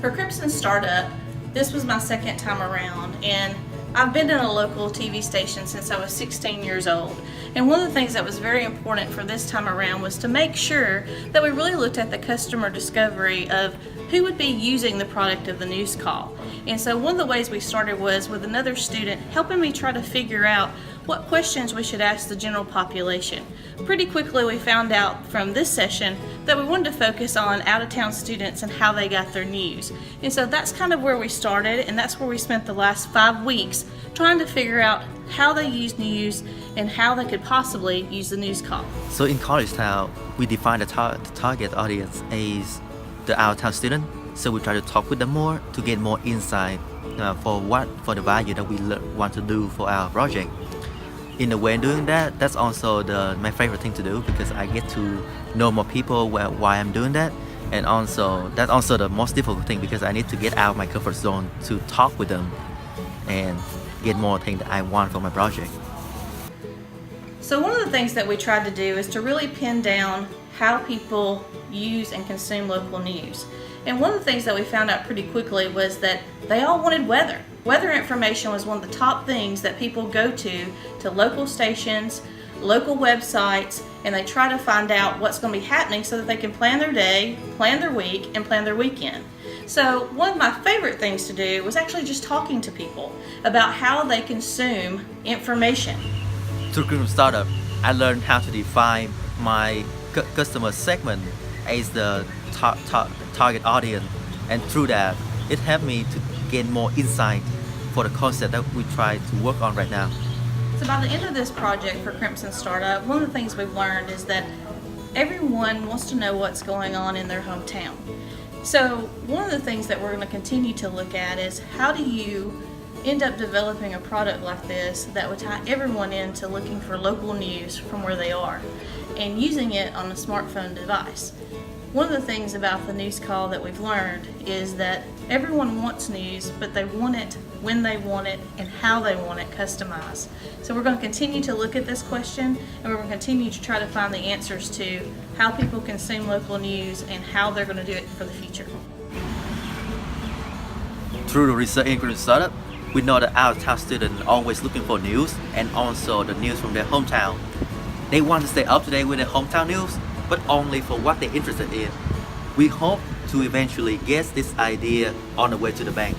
For Crimson Startup, this was my second time around, and I've been in a local TV station since I was 16 years old. And one of the things that was very important for this time around was to make sure that we really looked at the customer discovery of who would be using the product of the news call. And so one of the ways we started was with another student helping me try to figure out what questions we should ask the general population. Pretty quickly we found out from this session that we wanted to focus on out-of-town students and how they got their news. And so that's kind of where we started, and that's where we spent the last 5 weeks trying to figure out how they use news and how they could possibly use the news call. So in College Town, we define the target audience as the out-of-town student. So we try to talk with them more to get more insight for the value that we want to do for our project. In a way, doing that, that's also my favorite thing to do, because I get to know more people why I'm doing that, and also that's also the most difficult thing, because I need to get out of my comfort zone to talk with them and get more things that I want for my project. So one of the things that we tried to do is to really pin down how people use and consume local news. And one of the things that we found out pretty quickly was that they all wanted weather. Weather information was one of the top things that people go to local stations, local websites, and they try to find out what's going to be happening so that they can plan their day, plan their week, and plan their weekend. So one of my favorite things to do was actually just talking to people about how they consume information. Through Crimson Startup, I learned how to define my customer segment as the target audience, and through that, it helped me to gain more insight for the concept that we try to work on right now. So by the end of this project for Crimson Startup, one of the things we've learned is that everyone wants to know what's going on in their hometown. So one of the things that we're going to continue to look at is how do you end up developing a product like this that would tie everyone into looking for local news from where they are and using it on a smartphone device. One of the things about the news call that we've learned is that everyone wants news, but they want it when they want it and how they want it customized. So we're going to continue to look at this question, and we're going to continue to try to find the answers to how people consume local news and how they're going to do it for the future. Through the research in Crimson Startup, we know that out-of-town students are always looking for news, and also the news from their hometown. They want to stay up to date with their hometown news, but only for what they're interested in. We hope to eventually get this idea on the way to the bank.